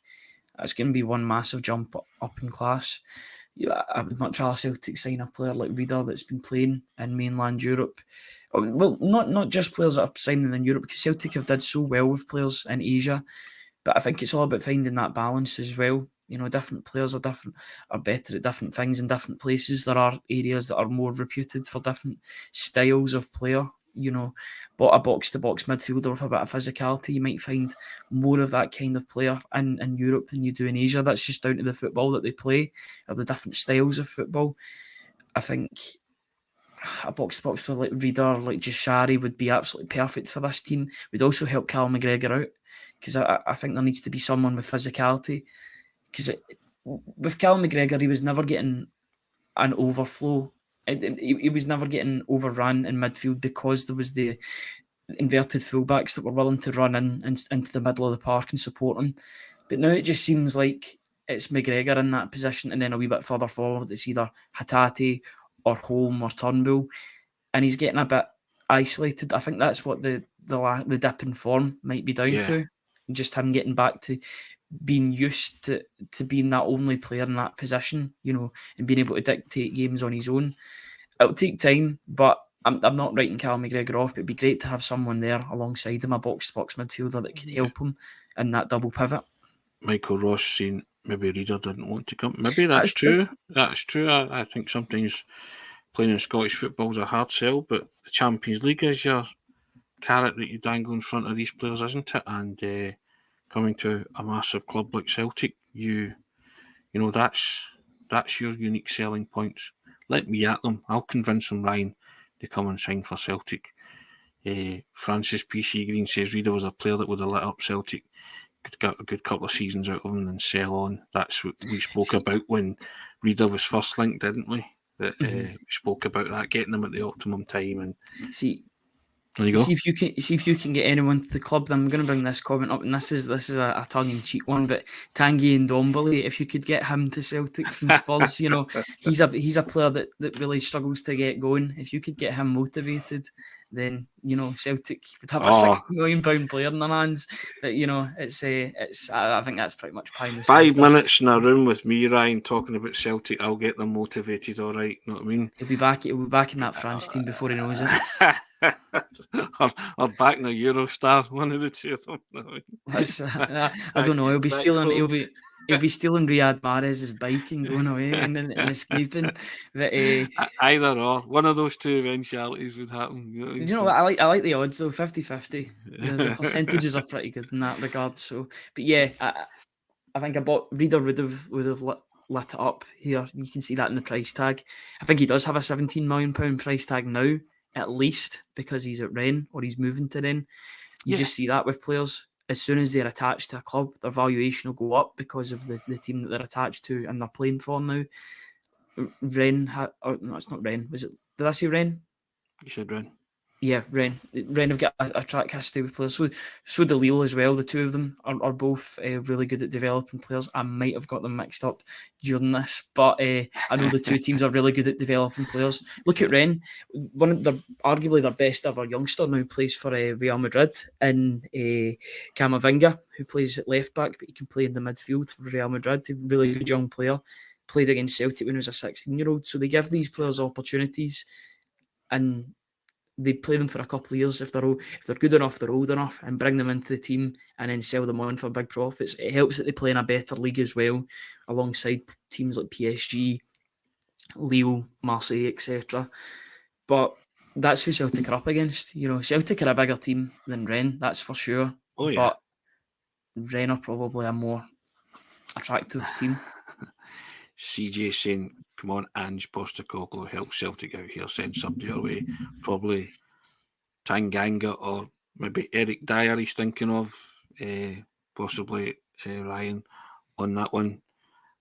that's going to be one massive jump up in class. I would much rather Celtic sign a player like Reader that's been playing in mainland Europe. Well, not just players that are signing in Europe, because Celtic have did so well with players in Asia. But I think it's all about finding that balance as well. Different players are better at different things in different places. There are areas that are more reputed for different styles of player. But a box-to-box midfielder with a bit of physicality, you might find more of that kind of player in Europe than you do in Asia. That's just down to the football that they play, or the different styles of football. I think a box-to-box player like Reader, like Jashari, would be absolutely perfect for this team. Would also help Cal McGregor out, because I think there needs to be someone with physicality. Because with Cal McGregor, he was never getting an overflow. He was never getting overrun in midfield because there was the inverted fullbacks that were willing to run into the middle of the park and support him. But now it just seems like it's McGregor in that position, and then a wee bit further forward it's either Ajeti or Holm or Turnbull, and he's getting a bit isolated. I think that's what the dip in form might be down to. Just him getting back to being used to being that only player in that position, and being able to dictate games on his own. It'll take time, but I'm not writing Cal McGregor off, but it'd be great to have someone there alongside him, a box-to-box midfielder that could help him in that double pivot. Michael Ross saying maybe Reader didn't want to come. Maybe that's true. That's true. I think sometimes playing in Scottish football is a hard sell, but the Champions League is your carrot that you dangle in front of these players, isn't it? And coming to a massive club like Celtic, that's your unique selling points. Let me at them. I'll convince them, Ryan, to come and sign for Celtic. Francis PC Green says Reader was a player that would have lit up Celtic. Could get a good couple of seasons out of him and sell on. That's what we spoke about when Reader was first linked, didn't we? That we spoke about that, getting them at the optimum time. And there you go. See if you can get anyone to the club. Then I'm going to bring this comment up, and this is a tongue-in-cheek one. But Tanguy Ndombele, if you could get him to Celtic from Spurs, he's a player that really struggles to get going. If you could get him motivated, then Celtic would have a £60 million player in their hands. But it's I think that's pretty much pie in the sky 5 minutes in a room with me, Ryan, talking about Celtic. I'll get them motivated, all right. You know what I mean? He'll be back in that France team before he knows it. or back in a Eurostar, one of the two of them. I don't know. He'll be stealing. He'll be stealing Riyad Mahrez's bike and going away and escaping. But either or, one of those two eventualities would happen. you know what? I like the odds though, 50-50. The percentages are pretty good in that regard. So, but yeah, I think Reader would have lit it up here. You can see that in the price tag. I think he does have a £17 million price tag now, at least, because he's at Rennes or he's moving to Rennes. You just see that with players. As soon as they're attached to a club, their valuation will go up because of the team that they're attached to and they're playing for now. Rennes, no, it's not Rennes. Did I say Rennes? You said Rennes. Yeah, Rennes have got a track history with players. So do Lille as well. The two of them are both really good at developing players. I might have got them mixed up during this, but I know the two teams are really good at developing players. Look at Rennes. Arguably their best ever youngster now plays for Real Madrid in Camavinga, who plays at left back, but he can play in the midfield for Real Madrid. A really good young player. Played against Celtic when he was a 16-year-old. So they give these players opportunities and they play them for a couple of years. If they're good enough, they're old enough, and bring them into the team and then sell them on for big profits. It helps that they play in a better league as well, alongside teams like PSG, Lille, Marseille, etc. But that's who Celtic are up against. You know, Celtic are a bigger team than Rennes, that's for sure. Oh yeah. But Rennes are probably a more attractive team. CJ saying, come on, Ange Postecoglou, help Celtic out here, send somebody our way. Probably Tanganga or maybe Eric Dyer he's thinking of, possibly Ryan on that one.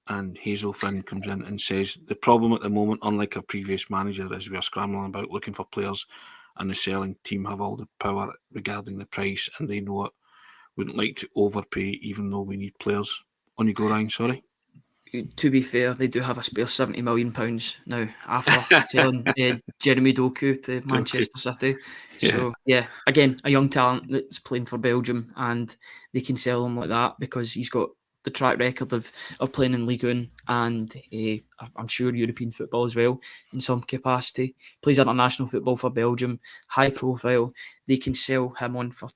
And Hazel Finn comes in and says, the problem at the moment, unlike a previous manager, is we are scrambling about looking for players and the selling team have all the power regarding the price and they know it. Wouldn't like to overpay even though we need players. On you go, Ryan, sorry. To be fair, they do have a spare £70 million now after selling Jeremy Doku to Manchester City. Yeah. So, yeah, again, a young talent that's playing for Belgium and they can sell him like that because he's got the track record of playing in Ligue 1 and I'm sure European football as well in some capacity. Plays international football for Belgium, high profile. They can sell him on for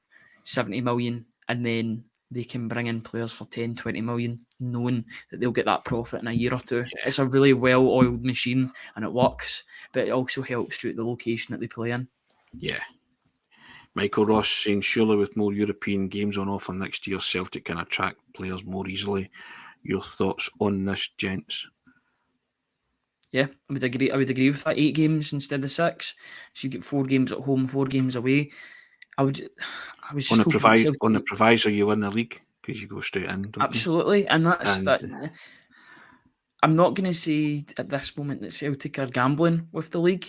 70 million and then they can bring in players for 10, 20 million, knowing that they'll get that profit in a year or two. Yeah. It's a really well-oiled machine and it works, but it also helps through the location that they play in. Yeah. Michael Ross saying, surely with more European games on offer next year, Celtic can attract players more easily. Your thoughts on this, gents? Yeah, I would agree with that. 8 games instead of 6. So you get 4 games at home, 4 games away. I was just on the proviso you win the league because you go straight in. Absolutely, you? And that's that. I'm not going to say at this moment that Celtic are gambling with the league,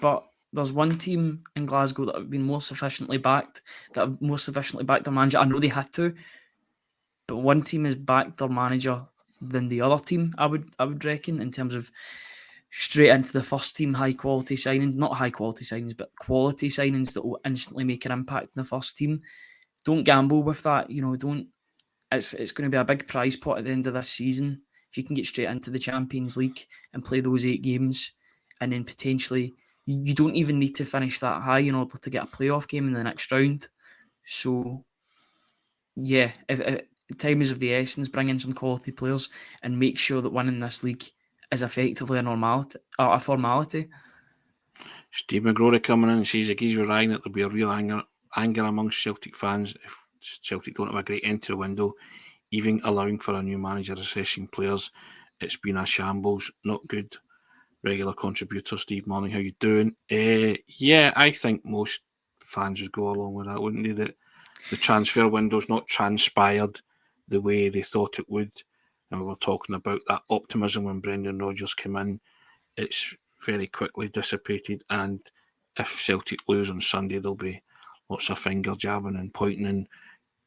but there's one team in Glasgow that have been more sufficiently backed, their manager. I know they had to, but one team has backed their manager than the other team. I would reckon in terms of straight into the first team high quality signings, not high quality signings, but quality signings that will instantly make an impact in the first team. Don't gamble with that. You know, don't. It's going to be a big prize pot at the end of this season. If you can get straight into the Champions League and play those 8 games, and then potentially you don't even need to finish that high in order to get a playoff game in the next round. So, yeah, if time is of the essence, bring in some quality players and make sure that winning this league is effectively a formality. Steve McGrory coming in and says, agrees with Ryan that there'll be a real anger amongst Celtic fans if Celtic don't have a great entry window, even allowing for a new manager assessing players. It's been a shambles, not good. Regular contributor Steve Morning, how you doing? Yeah, I think most fans would go along with that, wouldn't they? That the transfer window's not transpired the way they thought it would. And we were talking about that optimism when Brendan Rodgers came in. It's very quickly dissipated, and if Celtic lose on Sunday, there'll be lots of finger jabbing and pointing and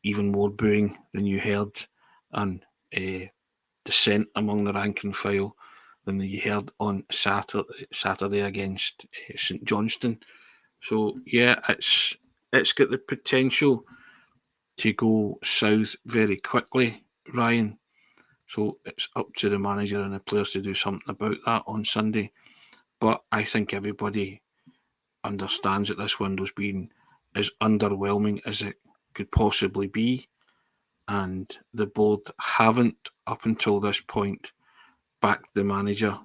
even more booing than you heard, and dissent among the rank and file than you heard on Saturday against St Johnstone. So yeah, it's got the potential to go south very quickly, Ryan. So it's up to the manager and the players to do something about that on Sunday. But I think everybody understands that this window's been as underwhelming as it could possibly be. and the board haven't, up until this point, backed the manager.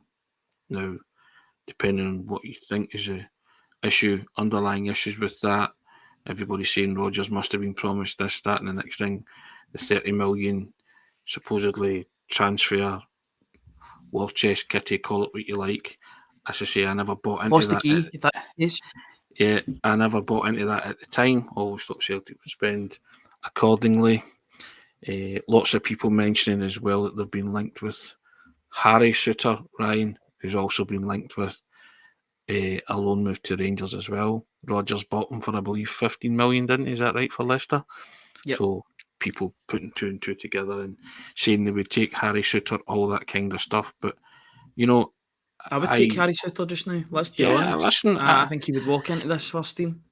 Now, depending on what you think is the underlying issues with that, everybody's saying Rodgers must have been promised this, that, and the next thing, the 30 million supposedly transfer, war chest kitty, call it what you like. As I say, I never bought into Lost the that. key, if that is. Yeah, I never bought into that at the time. Always thought Celtic would spend accordingly. Lots of people mentioning as well that they've been linked with Harry Suter, Ryan, who's also been linked with a loan move to Rangers as well. Rodgers bought him for, I believe, 15 million, didn't he? Is that right, for Leicester? Yep. So people putting two and two together and saying they would take Harry Suter, all that kind of stuff. But, you know, I would take Harry Suter just now, let's be honest. Listen, I think he would walk into this first team.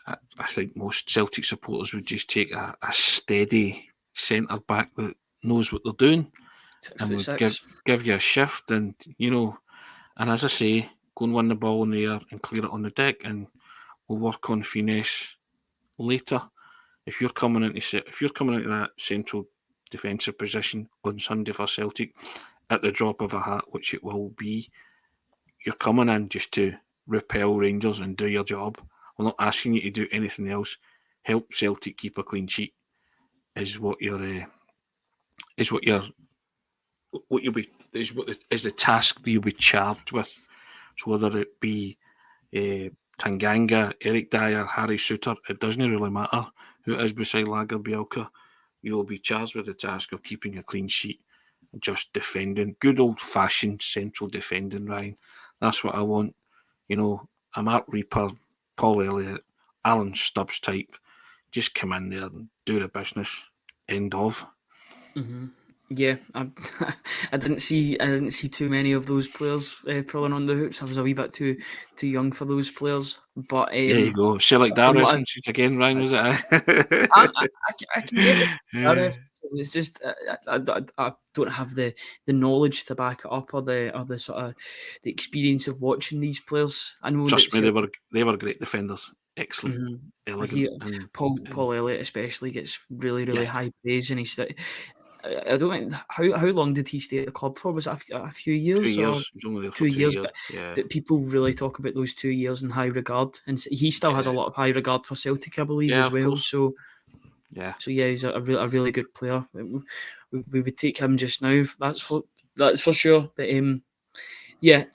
I think most Celtic supporters would just take a steady centre-back that knows what they're doing 6'6". and would give you a shift, and, you know, and as I say, go and win the ball in the air and clear it on the deck, and we'll work on finesse later. If you're coming into that central defensive position on Sunday for Celtic at the drop of a hat, which it will be, you're coming in just to repel Rangers and do your job. We're not asking you to do anything else. Help Celtic keep a clean sheet is the task that you'll be charged with. So whether it be Tanganga, Eric Dyer, Harry Suter, it doesn't really matter who it is beside Lager Bielka. You'll be charged with the task of keeping a clean sheet, just defending, good old-fashioned central defending, Ryan. That's what I want. You know, a Mark Reaper, Paul Elliott, Alan Stubbs type. Just come in there and do the business. End of. Mm-hmm. Yeah, I didn't see too many of those players pulling on the hoops. I was a wee bit too young for those players. But there you go. See, like that references again, Ryan, was it? I can get that reference. It's just I don't have the knowledge to back it up or the sort of the experience of watching these players. I know. Trust me, they were great defenders. Excellent, elegant. And Paul Elliott especially gets really high praise, and he's. I don't know how long did he stay at the club for? Was it a few years? 2 years. He was only there for 2 years. But people really talk about those 2 years in high regard, and he still has a lot of high regard for Celtic, I believe, as well. So he's a really good player. We would take him just now. That's for sure. But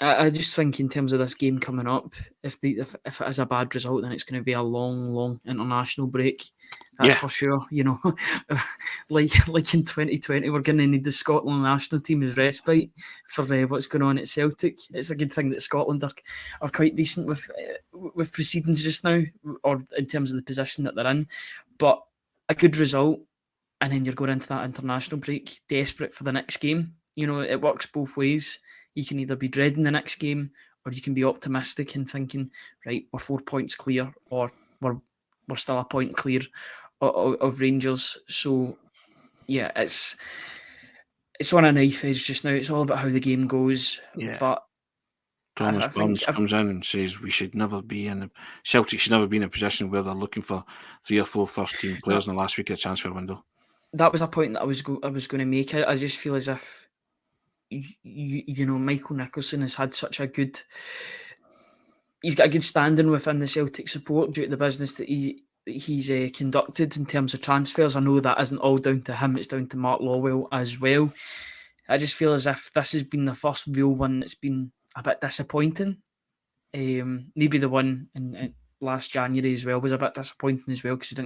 I just think in terms of this game coming up, if it is a bad result, then it's going to be a long international break. That's for sure. You know, like in 2020, we're going to need the Scotland national team as respite for what's going on at Celtic. It's a good thing that Scotland are quite decent with proceedings just now, or in terms of the position that they're in. But a good result, and then you're going into that international break desperate for the next game. You know, it works both ways. You can either be dreading the next game, or you can be optimistic and thinking, right, we're 4 points clear, or we're still a point clear of Rangers. So, yeah, it's on a knife edge just now. It's all about how the game goes. Yeah. But Thomas Burns comes in and says Celtic should never be in a position where they're looking for 3 or 4 first-team players in the last week of the transfer window. That was a point that I was going to make. I just feel as if you know, Michael Nicholson has had such a good. He's got a good standing within the Celtic support due to the business that he's conducted in terms of transfers. I know that isn't all down to him; it's down to Mark Lawwell as well. I just feel as if this has been the first real one that's been a bit disappointing. Maybe the one in last January as well was a bit disappointing as well, because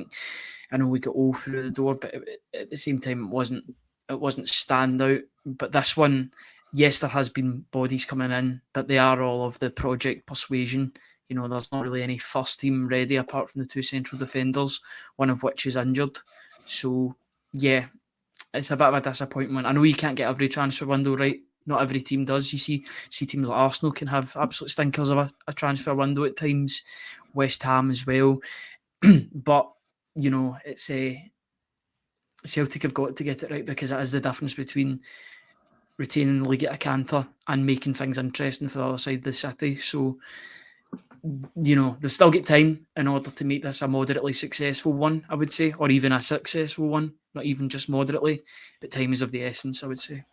I know we got all through the door, but at the same time it wasn't standout. But this one, yes, there has been bodies coming in, but they are all of the project Persuasion. You know, there's not really any first team ready apart from the 2 central defenders, one of which is injured. So yeah, it's a bit of a disappointment. I know you can't get every transfer window right. Not every team does. You see teams like Arsenal can have absolute stinkers of a transfer window at times. West Ham as well. But, you know, it's Celtic have got to get it right, because it is the difference between retaining the league at a canter and making things interesting for the other side of the city. So, you know, they've still got time in order to make this a moderately successful one, I would say, or even a successful one. not even just moderately, but time is of the essence, I would say.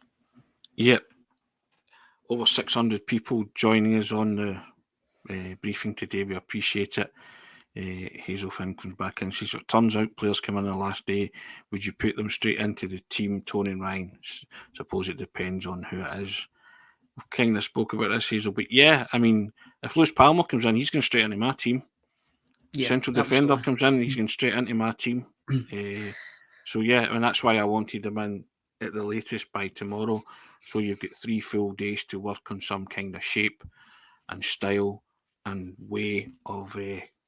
Yep. Over 600 people joining us on the briefing today. We appreciate it. Hazel Finn comes back and says, it turns out players come in the last day. Would you put them straight into the team, Tony and Ryan? Suppose it depends on who it is. We kind of spoke about this, Hazel, but yeah, I mean, if Lewis Palma comes in, he's going straight into my team. Yeah, Central defender absolutely. comes in, he's going straight into my team. So yeah, and that's why I wanted him in at the latest by tomorrow. So you've got 3 full days to work on some kind of shape and style and way of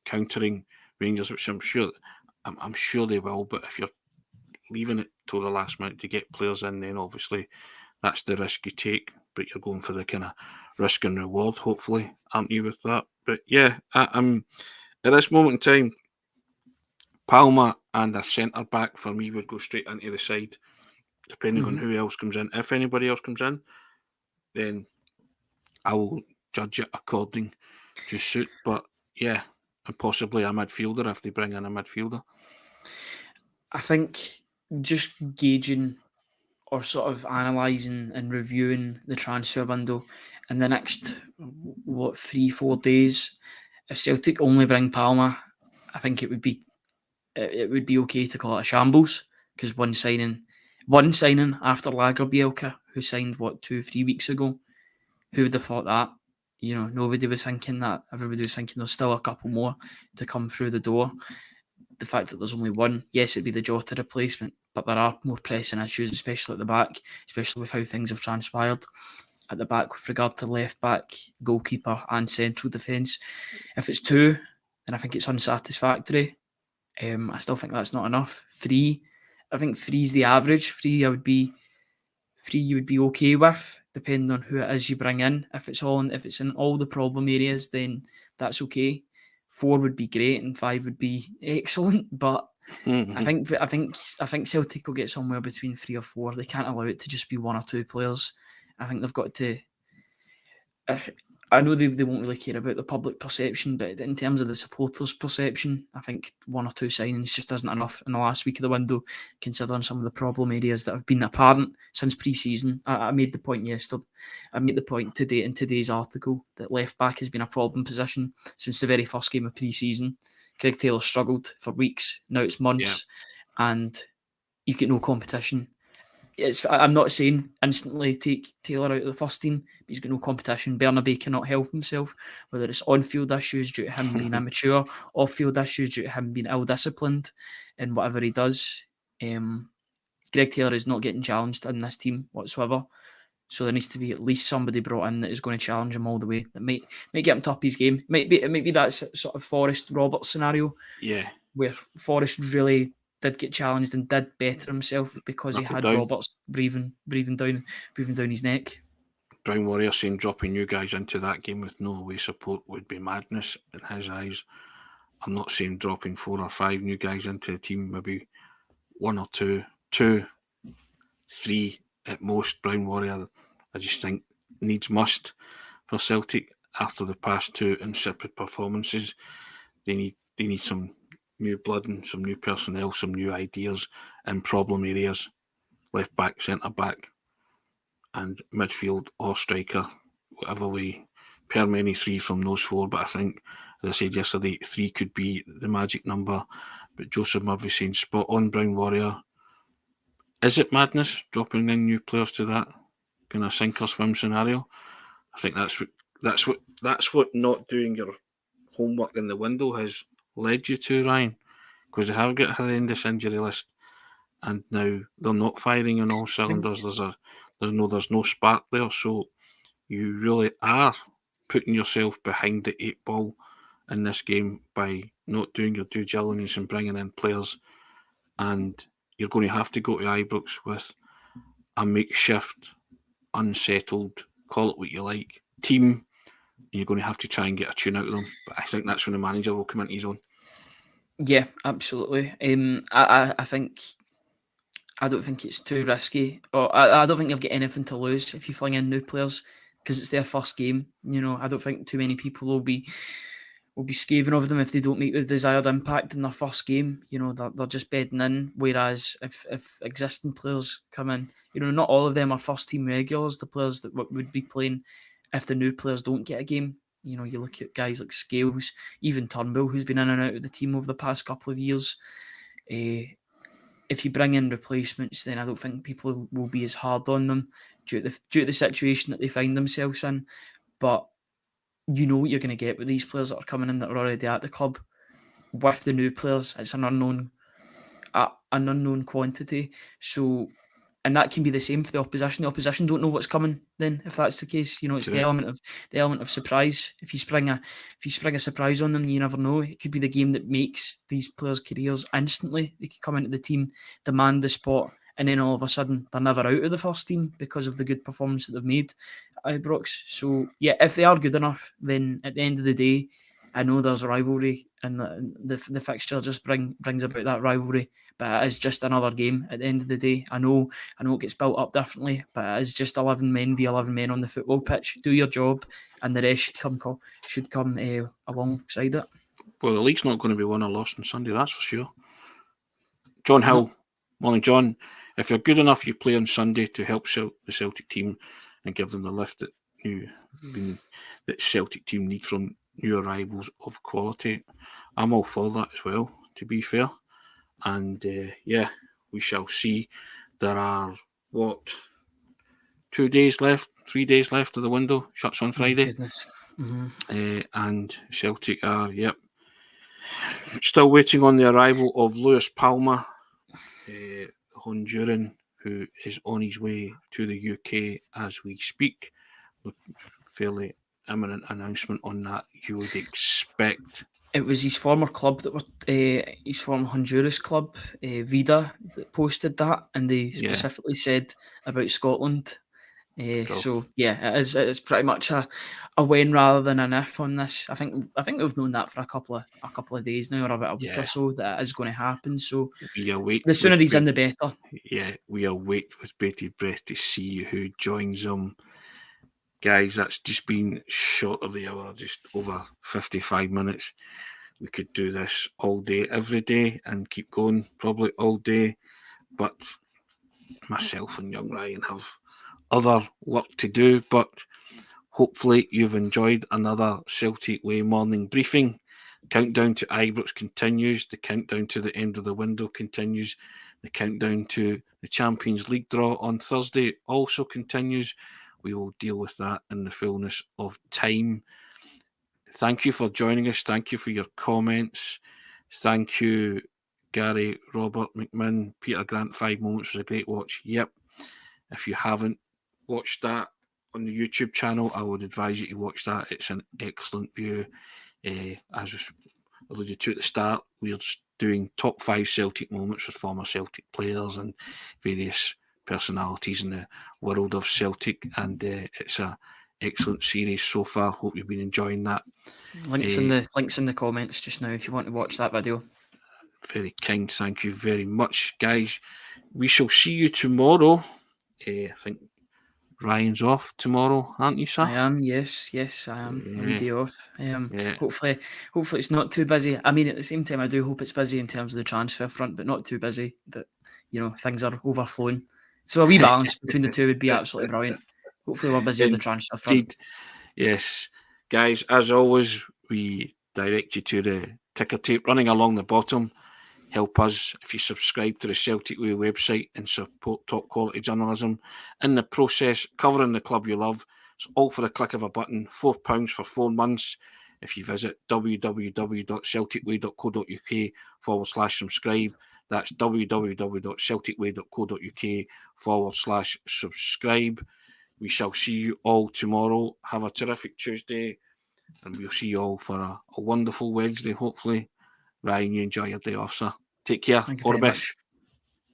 countering Rangers, which I'm sure they will. But if you're leaving it till the last minute to get players in, then obviously that's the risk you take. But you're going for the kind of risk and reward, hopefully, aren't you, with that? But yeah, I'm at this moment in time, Palma and a centre back for me would go straight into the side, depending on who else comes in. If anybody else comes in, then I will judge it according to suit. But yeah, and possibly a midfielder if they bring in a midfielder. I think just gauging or sort of analysing and reviewing the transfer window in the next 3-4 days. If Celtic only bring Palma, I think it would be okay to call it a shambles, because one signing after Lagerbielke, who signed 2-3 weeks ago. Who would have thought that? You know, nobody was thinking that. Everybody was thinking there's still a couple more to come through the door. The fact that there's only one, yes, it'd be the Jota replacement, but there are more pressing issues, especially at the back, especially with how things have transpired at the back with regard to left back, goalkeeper, and central defence. If it's 2, then I think it's unsatisfactory. I still think that's not enough. 3, I think 3 is the average. 3 you would be okay with, depending on who it is you bring in. If it's in all the problem areas, then that's okay. 4 would be great, and 5 would be excellent. But I think Celtic will get somewhere between 3 or 4. They can't allow it to just be 1 or 2 players. I think they've got to. I know they won't really care about the public perception, but in terms of the supporters' perception, I think 1 or 2 signings just isn't enough in the last week of the window, considering some of the problem areas that have been apparent since pre-season. I made the point yesterday. I made the point today in today's article that left back has been a problem position since the very first game of pre-season. Greg Taylor struggled for weeks. Now it's months, and he's got no competition. I'm not saying instantly take Taylor out of the first team, but he's got no competition. Bernabei cannot help himself, whether it's on-field issues due to him being immature, off-field issues due to him being ill-disciplined in whatever he does. Greg Taylor is not getting challenged in this team whatsoever, so there needs to be at least somebody brought in that is going to challenge him all the way. That might get him to up his game. It might be that sort of Forrest Roberts scenario, where Forrest really did get challenged and did better himself because he had Roberts breathing down his neck. Brown Warrior saying dropping new guys into that game with no away support would be madness in his eyes. I'm not saying dropping 4 or 5 new guys into the team, maybe 1 or 2, 3 at most. Brown Warrior, I just think must for Celtic after the past 2 insipid performances. They need some new blood and some new personnel, some new ideas in problem areas, left back, centre back, and midfield or striker, whatever way. Per many 3 from those 4, but I think, as I said yesterday, 3 could be the magic number. But Joseph Murphy saying spot on, Brown Warrior. Is it madness dropping in new players to that kind of sink or swim scenario? I think that's what not doing your homework in the window has led you to, Ryan, because they have got a horrendous injury list, and now they're not firing on all cylinders. There's no spark there, so you really are putting yourself behind the 8 ball in this game by not doing your due diligence and bringing in players, and you're going to have to go to Ibrox with a makeshift, unsettled, call it what you like, team. You're going to have to try and get a tune out of them. But I think that's when the manager will come into his own. Yeah, absolutely. I think I don't think it's too risky, or I don't think you've got anything to lose if you fling in new players because it's their first game. You know, I don't think too many people will be will be scathing of them if they don't make the desired impact in their first game. You know, they're just bedding in. Whereas if existing players come in, you know, not all of them are first team regulars. The players that would be playing if the new players don't get a game. You know, you look at guys like Scales, even Turnbull, who's been in and out of the team over the past couple of years. If you bring in replacements, then I don't think people will be as hard on them due to the situation that they find themselves in. But you know what you're going to get with these players that are coming in that are already at the club. With the new players, it's an unknown quantity. So, and that can be the same for the opposition. The opposition don't know what's coming. Then, if that's the case, you know, it's the element of surprise. If you spring a surprise on them, you never know. It could be the game that makes these players' careers instantly. They could come into the team, demand the spot, and then all of a sudden they're never out of the first team because of the good performance that they've made at Ibrox. So yeah, if they are good enough, then at the end of the day, I know there's a rivalry, and the fixture just brings about that rivalry. But it is just another game at the end of the day. I know it gets built up differently, but it is just 11 men v 11 men on the football pitch. Do your job, and the rest should come alongside it. Well, the league's not going to be won or lost on Sunday, that's for sure. John Hill, morning, John. If you're good enough, you play on Sunday to help the Celtic team and give them the lift that Celtic team need from new arrivals of quality. I'm all for that as well, to be fair. And we shall see. There are 3 days left of the window. Shuts on Friday. And Celtic are still waiting on the arrival of Lewis Palma, Honduran, who is on his way to the UK as we speak. Fairly imminent announcement on that, you would expect. It was his former club his former Honduras club, Vida, that posted that, and they specifically said about Scotland. So yeah, it's pretty much a when rather than an if on this. I think we've known that for a couple of days now, or about a week or so, that it is going to happen. So the sooner he's in, the better. Yeah, we await with bated breath to see who joins him. Guys, that's just been short of the hour, just over 55 minutes. We could do this all day, every day, and keep going probably all day. But myself and young Ryan have other work to do. But hopefully you've enjoyed another Celtic Way morning briefing. Countdown to Ibrox continues. The countdown to the end of the window continues. The countdown to the Champions League draw on Thursday also continues. We will deal with that in the fullness of time. Thank you for joining us. Thank you for your comments. Thank you, Gary, Robert, McMinn, Peter Grant. 5 Moments was a great watch. Yep. If you haven't watched that on the YouTube channel, I would advise you to watch that. It's an excellent view. As was alluded to at the start, we're doing top 5 Celtic moments with former Celtic players and various personalities in the world of Celtic, and it's an excellent series so far. Hope you've been enjoying that. Links in the comments just now if you want to watch that video. Very kind, thank you very much, guys. We shall see you tomorrow. I think Ryan's off tomorrow, aren't you, sir? I am, yes, I am. A wee day off. Hopefully it's not too busy. I mean, at the same time, I do hope it's busy in terms of the transfer front, but not too busy that, you know, things are overflowing. So a wee balance between the two would be absolutely brilliant. Hopefully we're busy on the transfer front. Yes. Guys, as always, we direct you to the ticker tape running along the bottom. Help us if you subscribe to the Celtic Way website and support top quality journalism. In the process, covering the club you love. It's all for the click of a button. £4 for 4 months. If you visit www.celticway.co.uk/subscribe. That's www.celticway.co.uk/subscribe. We shall see you all tomorrow. Have a terrific Tuesday, and we'll see you all for a wonderful Wednesday, hopefully. Ryan, you enjoy your day off, sir. Take care. All the best.